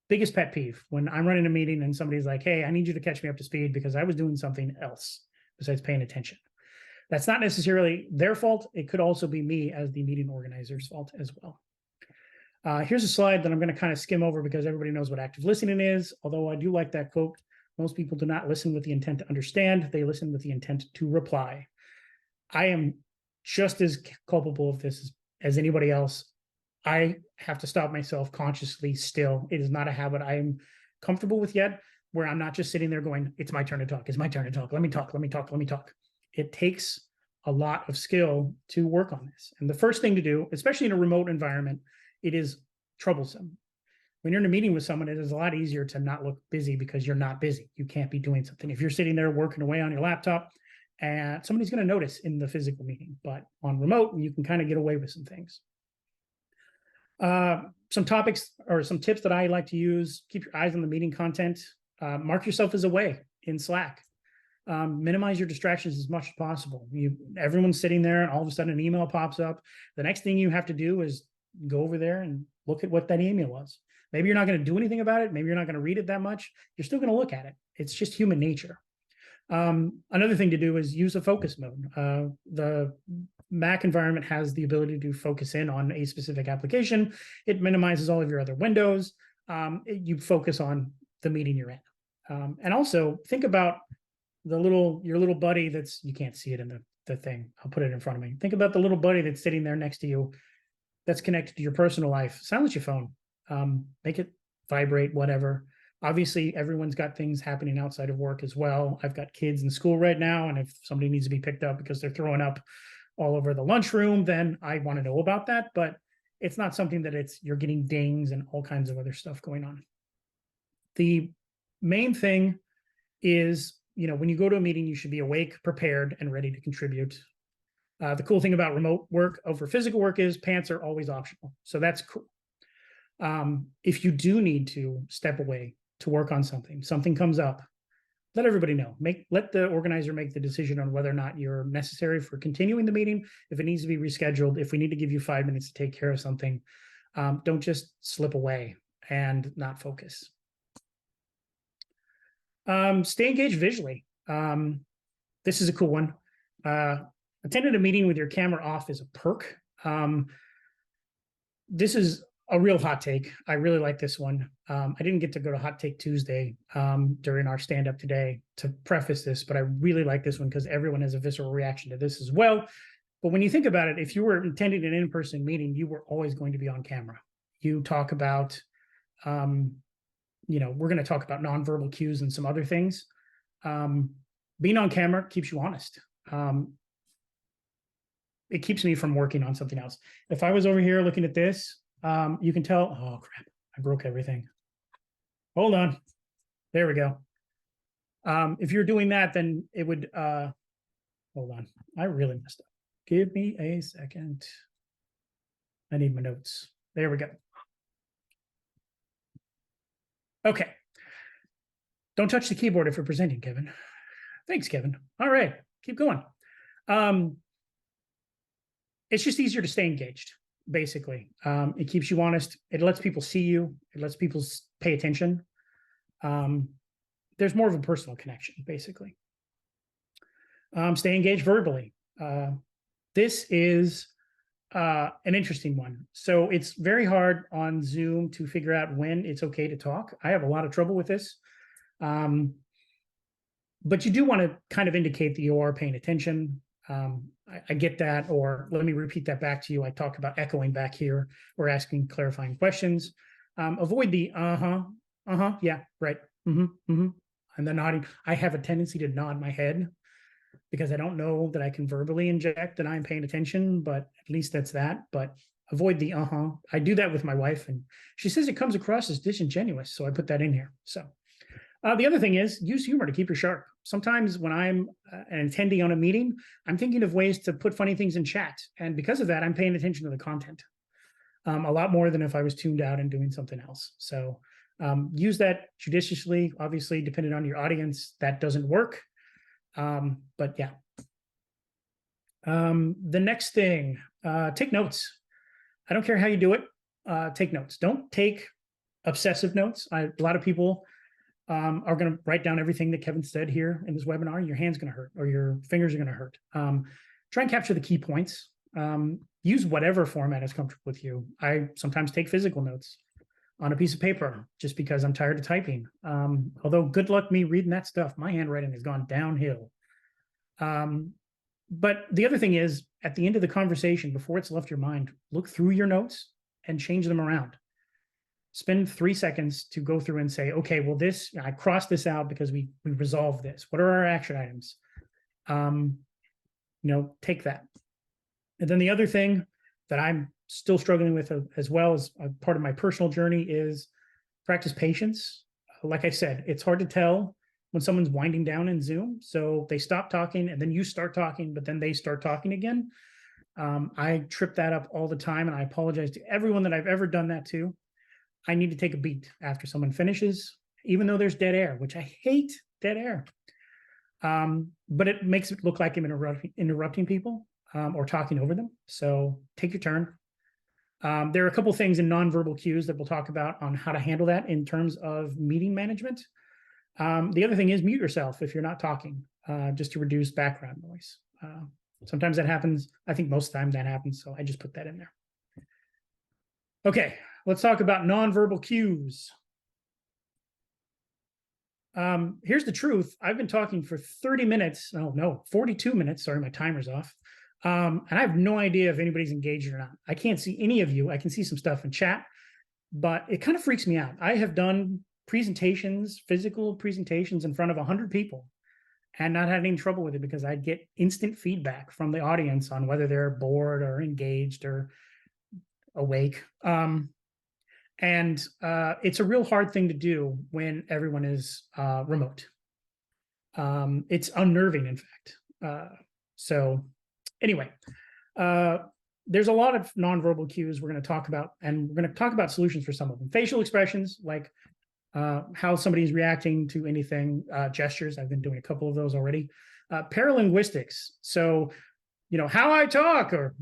biggest pet peeve. When I'm running a meeting and somebody's like, hey, I need you to catch me up to speed because I was doing something else besides paying attention. That's not necessarily their fault. It could also be me as the meeting organizer's fault as well. Here's a slide that I'm going to kind of skim over because everybody knows what active listening is. Although I do like that quote. Most people do not listen with the intent to understand. They listen with the intent to reply. I am just as culpable of this as anybody else. I have to stop myself consciously still. It is not a habit I am comfortable with yet, where I'm not just sitting there going, it's my turn to talk. It's my turn to talk. Let me talk. Let me talk. Let me talk. It takes a lot of skill to work on this. And the first thing to do, especially in a remote environment, it is troublesome. When you're in a meeting with someone, it is a lot easier to not look busy because you're not busy. You can't be doing something. If you're sitting there working away on your laptop, and somebody's going to notice in the physical meeting, but on remote, you can kind of get away with some things. Some topics or some tips that I like to use: keep your eyes on the meeting content. Mark yourself as away in Slack. Minimize your distractions as much as possible. Everyone's sitting there and all of a sudden an email pops up. The next thing you have to do is go over there and look at what that email was. Maybe you're not going to do anything about it. Maybe you're not going to read it that much. You're still going to look at it. It's just human nature. Another thing to do is use a focus mode. The Mac environment has the ability to focus in on a specific application. It minimizes all of your other windows. You focus on the meeting you're in. And also think about your little buddy that's, you can't see it in the thing. I'll put it in front of me. Think about the little buddy that's sitting there next to you that's connected to your personal life. Silence your phone. Make it vibrate, whatever. Obviously, everyone's got things happening outside of work as well. I've got kids in school right now, and if somebody needs to be picked up because they're throwing up all over the lunchroom, then I want to know about that. But it's not something that you're getting dings and all kinds of other stuff going on. The main thing is, when you go to a meeting, you should be awake, prepared, and ready to contribute. The cool thing about remote work over physical work is pants are always optional. So that's cool. If you do need to step away to work on something comes up, let everybody know. Let the organizer make the decision on whether or not you're necessary for continuing the meeting. If it needs to be rescheduled, if we need to give you 5 minutes to take care of something, don't just slip away and not focus. Stay engaged visually. This is a cool one. Attending a meeting with your camera off is a perk. This is a real hot take. I really like this one. I didn't get to go to Hot Take Tuesday during our stand-up today to preface this, but I really like this one because everyone has a visceral reaction to this as well. But when you think about it, if you were attending an in-person meeting, you were always going to be on camera. You talk about, we're going to talk about nonverbal cues and some other things. Being on camera keeps you honest. It keeps me from working on something else. If I was over here looking at this, you can tell, oh crap, I broke everything. Hold on. There we go. If you're doing that, then it would, hold on. I really messed up. Give me a second. I need my notes. There we go. Okay. Don't touch the keyboard if you're presenting, Kevin. Thanks, Kevin. All right, keep going. It's just easier to stay engaged. Basically, it keeps you honest. It lets people see you. It lets people pay attention. There's more of a personal connection, basically. Stay engaged verbally. This is an interesting one. So it's very hard on Zoom to figure out when it's okay to talk. I have a lot of trouble with this. But you do want to kind of indicate that you are paying attention. I get that, or let me repeat that back to you. I talked about echoing back here or asking clarifying questions. Avoid the yeah, right, and then nodding. I have a tendency to nod my head because I don't know that I can verbally inject that I'm paying attention, but at least that's that. But avoid the I do that with my wife, and she says it comes across as disingenuous, so I put that in here. So the other thing is use humor to keep you sharp. Sometimes when I'm an attendee on a meeting, I'm thinking of ways to put funny things in chat. And because of that, I'm paying attention to the content a lot more than if I was tuned out and doing something else. So use that judiciously. Obviously, depending on your audience, that doesn't work. But yeah. The next thing, take notes. I don't care how you do it. Take notes. Don't take obsessive notes. A lot of people are going to write down everything that Kevin said here in this webinar. Your hand's going to hurt or your fingers are going to hurt. Try and capture the key points. Use whatever format is comfortable with you. I sometimes take physical notes on a piece of paper just because I'm tired of typing. Although good luck me reading that stuff. My handwriting has gone downhill. But the other thing is, at the end of the conversation, before it's left your mind, look through your notes and change them around. Spend 3 seconds to go through and say, okay, well, I crossed this out because we resolved this. What are our action items? Take that. And then the other thing that I'm still struggling with as well as a part of my personal journey is practice patience. Like I said, it's hard to tell when someone's winding down in Zoom. So they stop talking and then you start talking, but then they start talking again. I trip that up all the time, and I apologize to everyone that I've ever done that to. I need to take a beat after someone finishes, even though there's dead air, which I hate dead air. But it makes it look like I'm interrupting people or talking over them. So take your turn. There are a couple things in nonverbal cues that we'll talk about on how to handle that in terms of meeting management. The other thing is mute yourself if you're not talking, just to reduce background noise. Sometimes that happens. I think most of the time that happens. So I just put that in there. Okay, let's talk about nonverbal cues. Here's the truth. I've been talking for 30 minutes. Oh, no, 42 minutes. Sorry, my timer's off. And I have no idea if anybody's engaged or not. I can't see any of you. I can see some stuff in chat, but it kind of freaks me out. I have done presentations, physical presentations in front of 100 people and not had any trouble with it because I get instant feedback from the audience on whether they're bored or engaged or awake. And it's a real hard thing to do when everyone is remote. It's unnerving, in fact. So anyway, there's a lot of nonverbal cues we're going to talk about, and we're going to talk about solutions for some of them. Facial expressions, like how somebody's reacting to anything, gestures. I've been doing a couple of those already. Paralinguistics. So, how I talk, or,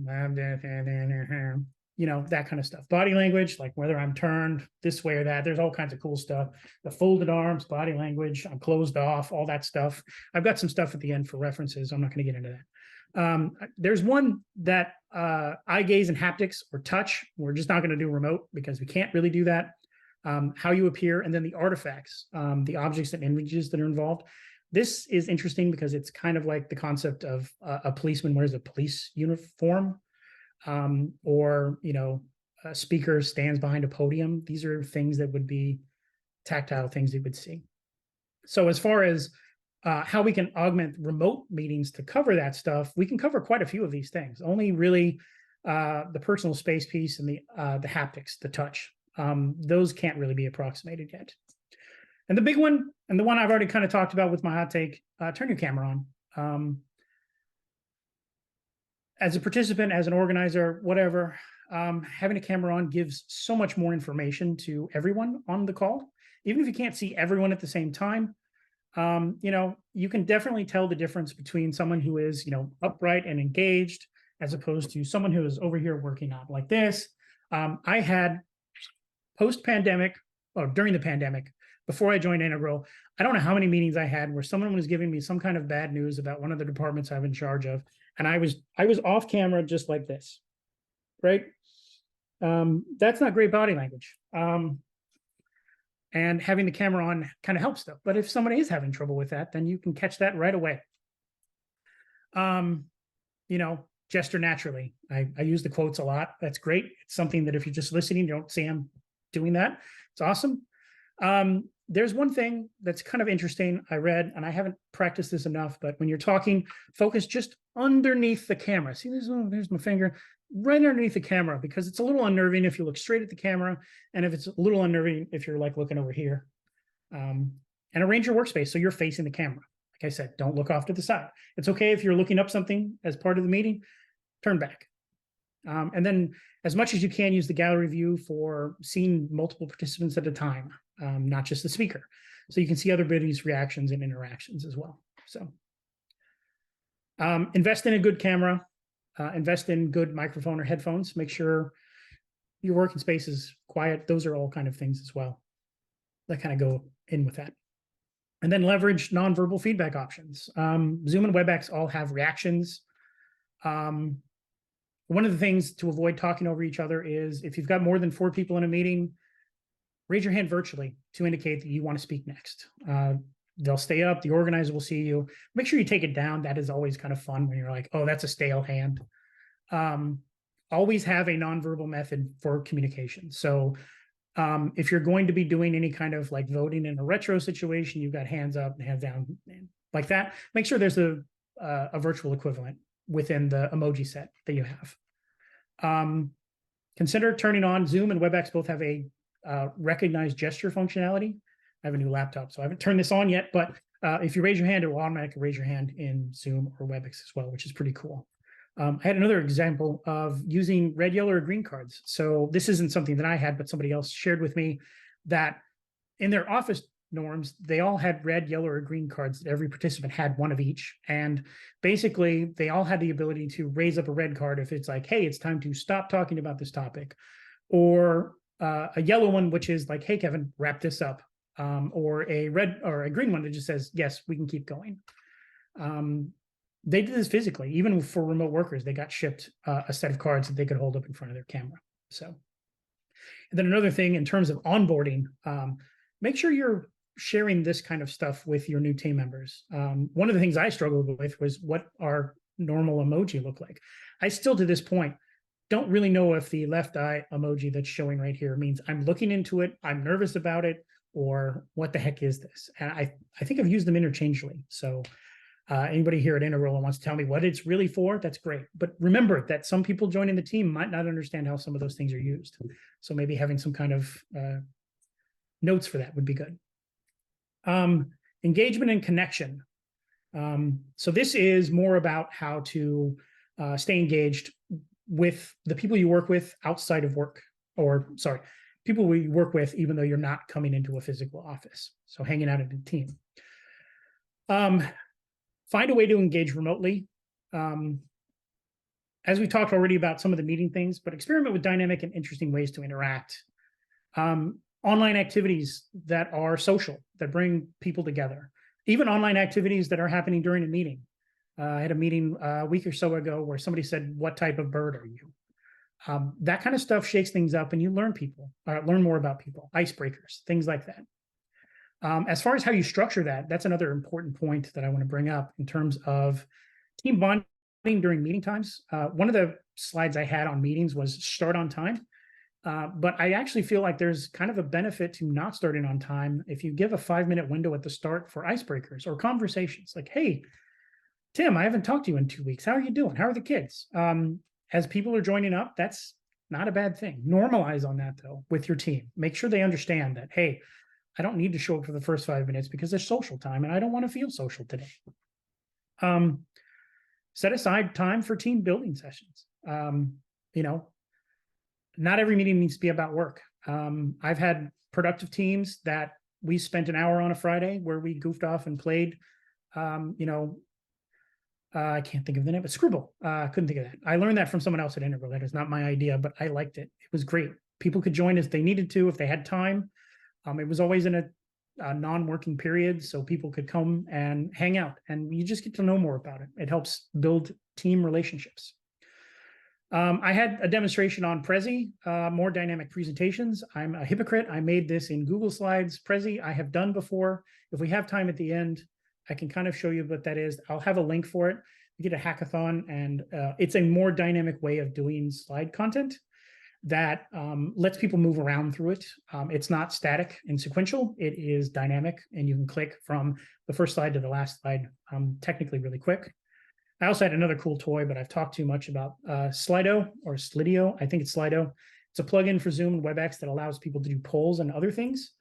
that kind of stuff. Body language, like whether I'm turned this way or that. There's all kinds of cool stuff. The folded arms, body language, I'm closed off, all that stuff. I've got some stuff at the end for references. I'm not going to get into that. There's one that eye gaze and haptics or touch. We're just not going to do remote because we can't really do that. How you appear, and then the artifacts, the objects and images that are involved. This is interesting because it's kind of like the concept of a policeman wears a police uniform, or a speaker stands behind a podium. These are things that would be tactile things you would see. So as far as how we can augment remote meetings to cover that stuff, we can cover quite a few of these things. Only really the personal space piece and the haptics, the touch. Those can't really be approximated yet. And the big one, and the one I've already kind of talked about with my hot take, turn your camera on. As a participant, as an organizer, whatever, having a camera on gives so much more information to everyone on the call. Even if you can't see everyone at the same time, you can definitely tell the difference between someone who is, upright and engaged, as opposed to someone who is over here working out like this. I had post-pandemic, or during the pandemic, before I joined Integral, I don't know how many meetings I had where someone was giving me some kind of bad news about one of the departments I'm in charge of. And I was off camera just like this, right? That's not great body language. And having the camera on kind of helps though. But if somebody is having trouble with that, then you can catch that right away. Gesture naturally. I use the quotes a lot. That's great. It's something that if you're just listening, you don't see them doing that. It's awesome. There's one thing that's kind of interesting I read, and I haven't practiced this enough, but when you're talking, focus just underneath the camera. See, there's my finger right underneath the camera, because it's a little unnerving if you look straight at the camera, and if it's a little unnerving if you're like looking over here. And arrange your workspace so you're facing the camera. Like I said, don't look off to the side. It's okay if you're looking up something as part of the meeting, turn back. And then as much as you can, use the gallery view for seeing multiple participants at a time, not just the speaker. So you can see other everybody's reactions and interactions as well. So invest in a good camera, invest in good microphone or headphones, make sure your working space is quiet. Those are all kind of things as well that kind of go in with that. And then leverage nonverbal feedback options. Zoom and WebEx all have reactions. One of the things to avoid talking over each other is if you've got more than 4 people in a meeting, raise your hand virtually to indicate that you want to speak next. They'll stay up, the organizer will see you. Make sure you take it down. That is always kind of fun when you're like, oh, that's a stale hand. Always have a nonverbal method for communication. So if you're going to be doing any kind of like voting in a retro situation, you've got hands up and hands down like that. Make sure there's a virtual equivalent within the emoji set that you have. Consider turning on Zoom and WebEx both have a recognize gesture functionality. I have a new laptop, so I haven't turned this on yet, but if you raise your hand, it will automatically raise your hand in Zoom or WebEx as well, which is pretty cool. I had another example of using red, yellow, or green cards. So this isn't something that I had, but somebody else shared with me that in their office norms, they all had red, yellow, or green cards. Every participant had one of each. And basically, they all had the ability to raise up a red card if it's like, hey, it's time to stop talking about this topic. Or a yellow one, which is like, hey, Kevin, wrap this up. Or a red or a green one that just says, yes, we can keep going. They did this physically, even for remote workers. They got shipped a set of cards that they could hold up in front of their camera. So, and then another thing in terms of onboarding, make sure you're sharing this kind of stuff with your new team members. One of the things I struggled with was what our normal emoji look like. I still, to this point, don't really know if the left eye emoji that's showing right here means I'm looking into it, I'm nervous about it, or what the heck is this? And I think I've used them interchangeably. So anybody here at Integral wants to tell me what it's really for, that's great. But remember that some people joining the team might not understand how some of those things are used. So maybe having some kind of notes for that would be good. Engagement and connection. So this is more about how to stay engaged with the people you work with outside of work, or sorry, people we work with, even though you're not coming into a physical office. So hanging out in a team. Find a way to engage remotely. As we talked already about some of the meeting things, but experiment with dynamic and interesting ways to interact. Online activities that are social, that bring people together. Even online activities that are happening during a meeting. I had a meeting a week or so ago where somebody said, what type of bird are you? That kind of stuff shakes things up and you learn more about people, icebreakers, things like that. As far as how you structure that, that's another important point that I want to bring up in terms of team bonding during meeting times. One of the slides I had on meetings was start on time. But I actually feel like there's kind of a benefit to not starting on time if you give a 5-minute window at the start for icebreakers or conversations like, hey, Tim, I haven't talked to you in 2 weeks. How are you doing? How are the kids? As people are joining up, that's not a bad thing. Normalize on that, though, with your team. Make sure they understand that, hey, I don't need to show up for the first 5 minutes because it's social time and I don't want to feel social today. Set aside time for team building sessions. Not every meeting needs to be about work. I've had productive teams that we spent an hour on a Friday where we goofed off and played, I can't think of the name, but Scribble. Couldn't think of that. I learned that from someone else at Integral. That is not my idea, but I liked it. It was great. People could join if they needed to, if they had time. It was always in a non-working period, so people could come and hang out, and you just get to know more about it. It helps build team relationships. I had a demonstration on Prezi, more dynamic presentations. I'm a hypocrite. I made this in Google Slides. Prezi I have done before. If we have time at the end, I can kind of show you what that is. I'll have a link for it. You get a hackathon, and it's a more dynamic way of doing slide content that lets people move around through it. It's not static and sequential. It is dynamic, and you can click from the first slide to the last slide technically really quick. I also had another cool toy, but I've talked too much about Slido or Slidio. I think it's Slido. It's a plugin for Zoom and WebEx that allows people to do polls and other things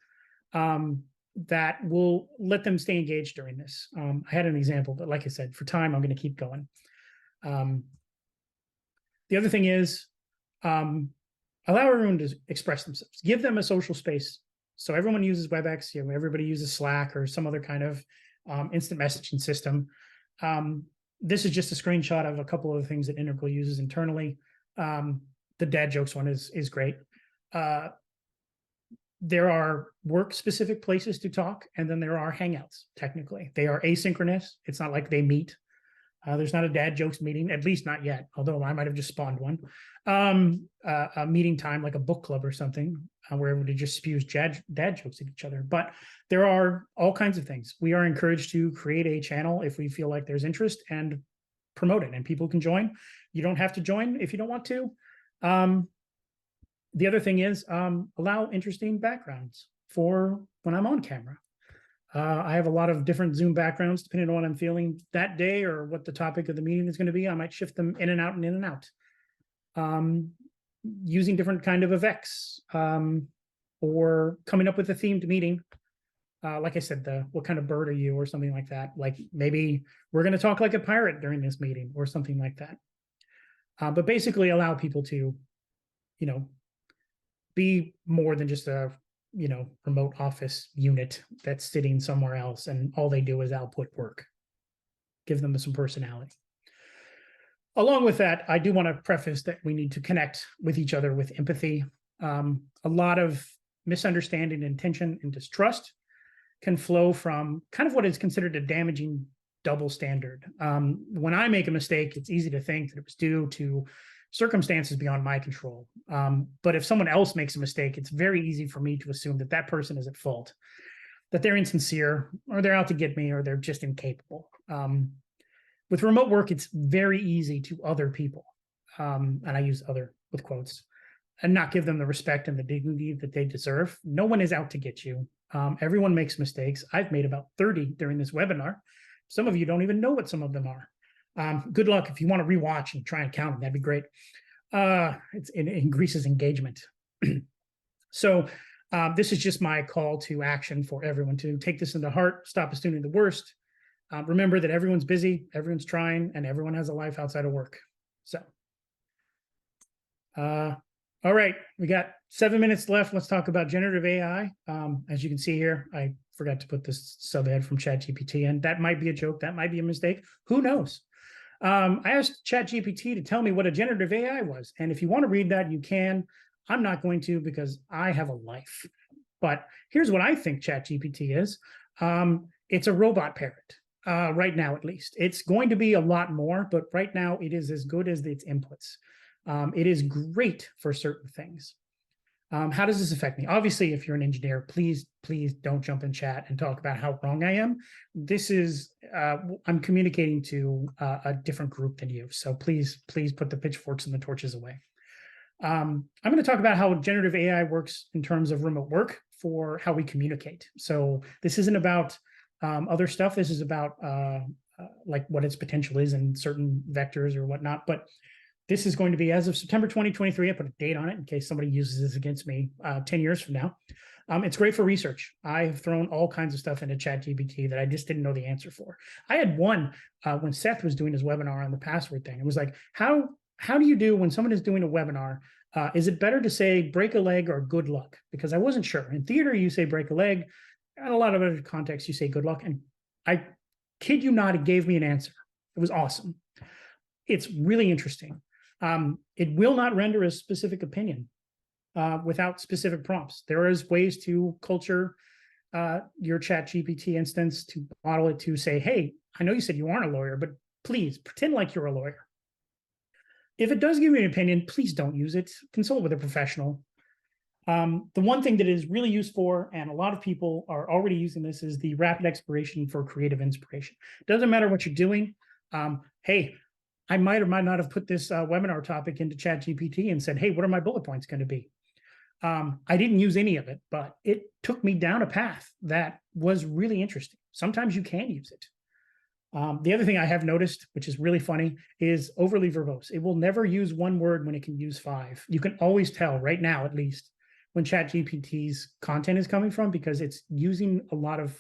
that will let them stay engaged during this. I had an example, but like I said, for time, I'm going to keep going. The other thing is allow everyone to express themselves. Give them a social space. So everyone uses WebEx. Everybody uses Slack or some other kind of instant messaging system. This is just a screenshot of a couple of the things that Integral uses internally. The dad jokes one is great. There are work-specific places to talk, and then there are hangouts. Technically, they are asynchronous. It's not like they meet. There's not a dad jokes meeting, at least not yet, although I might have just spawned one. A meeting time, like a book club or something, where everybody just spews dad jokes at each other. But there are all kinds of things. We are encouraged to create a channel if we feel like there's interest and promote it, and people can join. You don't have to join if you don't want to. The other thing is allow interesting backgrounds for when I'm on camera. I have a lot of different Zoom backgrounds depending on what I'm feeling that day or what the topic of the meeting is going to be. I might shift them in and out and in and out. Using different kind of effects, or coming up with a themed meeting. Like I said, what kind of bird are you, or something like that. Like maybe we're going to talk like a pirate during this meeting or something like that. But basically allow people to, be more than just a remote office unit that's sitting somewhere else and all they do is output work. Give them some personality. Along with that, I do want to preface that we need to connect with each other with empathy. A lot of misunderstanding, intention, and distrust can flow from kind of what is considered a damaging double standard. When I make a mistake, it's easy to think that it was due to circumstances beyond my control. But if someone else makes a mistake, it's very easy for me to assume that that person is at fault, that they're insincere, or they're out to get me, or they're just incapable. With remote work, it's very easy to other people, and I use other with quotes, and not give them the respect and the dignity that they deserve. No one is out to get you. Everyone makes mistakes. I've made about 30 during this webinar. Some of you don't even know what some of them are. Good luck if you want to rewatch and try and count them. That'd be great. It increases engagement. So this is just my call to action for everyone to take this into heart, stop assuming the worst. Remember that everyone's busy, everyone's trying, and everyone has a life outside of work. So, all right, we got 7 minutes left. Let's talk about generative AI. As you can see here, I forgot to put this subhead from ChatGPT in. That might be a joke. That might be a mistake. Who knows? I asked ChatGPT to tell me what a generative AI was. And if you want to read that, you can. I'm not going to because I have a life. But here's what I think ChatGPT is. It's a robot parrot, right now at least. It's going to be a lot more, but right now it is as good as its inputs. It is great for certain things. How does this affect me? Obviously, if you're an engineer, please don't jump in chat and talk about how wrong I am. This is, I'm communicating to a different group than you. So please put the pitchforks and the torches away. I'm going to talk about how generative AI works in terms of remote work for how we communicate. So this isn't about other stuff. This is about like what its potential is in certain vectors or whatnot. But this is going to be as of September 2023. I put a date on it in case somebody uses this against me 10 years from now. It's great for research. I've thrown all kinds of stuff into ChatGPT that I just didn't know the answer for. I had one when Seth was doing his webinar on the password thing. It was like, how do you do when someone is doing a webinar? Is it better to say break a leg or good luck? Because I wasn't sure. In theater, you say break a leg. In a lot of other contexts, you say good luck. And I kid you not, it gave me an answer. It was awesome. It's really interesting. It will not render a specific opinion without specific prompts. There is ways to culture your ChatGPT instance to model it to say, hey, I know you said you aren't a lawyer, but please pretend like you're a lawyer. If it does give you an opinion, please don't use it. Consult with a professional. The one thing that is really useful, and a lot of people are already using this, is the rapid expiration for creative inspiration. Doesn't matter what you're doing. Hey, I might or might not have put this webinar topic into ChatGPT and said, hey, what are my bullet points going to be? I didn't use any of it, but it took me down a path that was really interesting. Sometimes you can use it. The other thing I have noticed, which is really funny, is overly verbose. It will never use one word when it can use 5. You can always tell right now, at least, when ChatGPT's content is coming from, because it's using a lot of,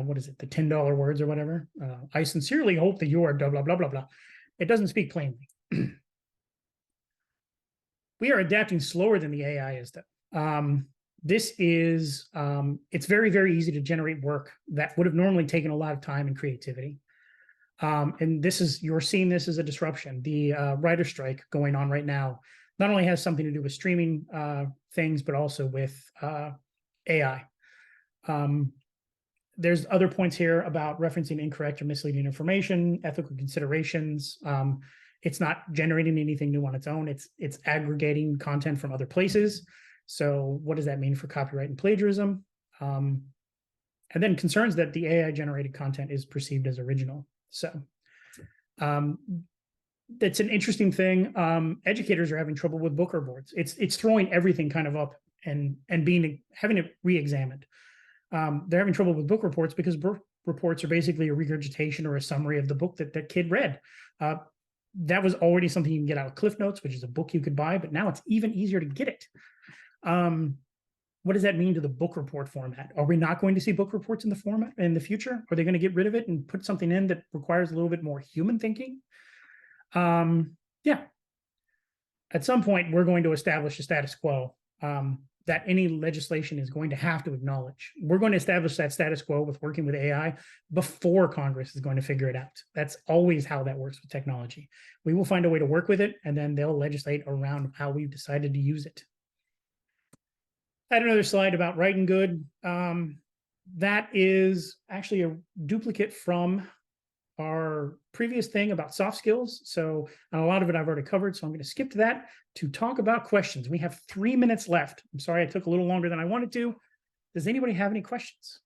what is it, the $10 words or whatever. I sincerely hope that you are blah, blah, blah, blah, blah. It doesn't speak plainly. We are adapting slower than the AI is, though. This is, it's very, very easy to generate work that would have normally taken a lot of time and creativity. And this is, you're seeing this as a disruption. The writer strike going on right now, not only has something to do with streaming things, but also with AI. There's other points here about referencing incorrect or misleading information, ethical considerations. It's not generating anything new on its own. It's aggregating content from other places. So what does that mean for copyright and plagiarism? And then concerns that the AI generated content is perceived as original. So that's an interesting thing. Educators are having trouble with book reports. It's throwing everything kind of up and having it re-examined. They're having trouble with book reports because book reports are basically a regurgitation or a summary of the book that kid read. That was already something you can get out of Cliff Notes, which is a book you could buy, but now it's even easier to get it. What does that mean to the book report format? Are we not going to see book reports in the format in the future? Are they going to get rid of it and put something in that requires a little bit more human thinking? Yeah. At some point, we're going to establish a status quo that any legislation is going to have to acknowledge. We're going to establish that status quo with working with AI before Congress is going to figure it out. That's always how that works with technology. We will find a way to work with it, and then they'll legislate around how we've decided to use it. I had another slide about writing good. That is actually a duplicate from our previous thing about soft skills. So a lot of it I've already covered. So I'm going to skip to that to talk about questions. We have 3 minutes left. I'm sorry I took a little longer than I wanted to. Does anybody have any questions?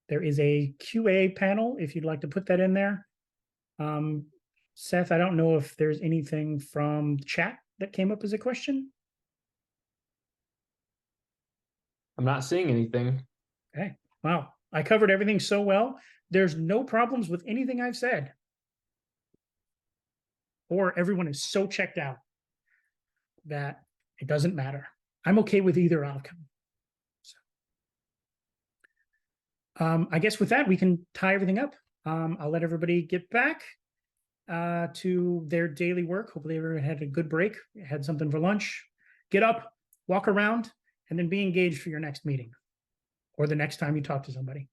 There is a QA panel if you'd like to put that in there. Seth, I don't know if there's anything from the chat that came up as a question. I'm not seeing anything. Okay. Wow. I covered everything so well. There's no problems with anything I've said. Or everyone is so checked out that it doesn't matter. I'm okay with either outcome. So, I guess with that, we can tie everything up. I'll let everybody get back to their daily work. Hopefully everyone had a good break, had something for lunch. Get up, walk around, and then be engaged for your next meeting or the next time you talk to somebody.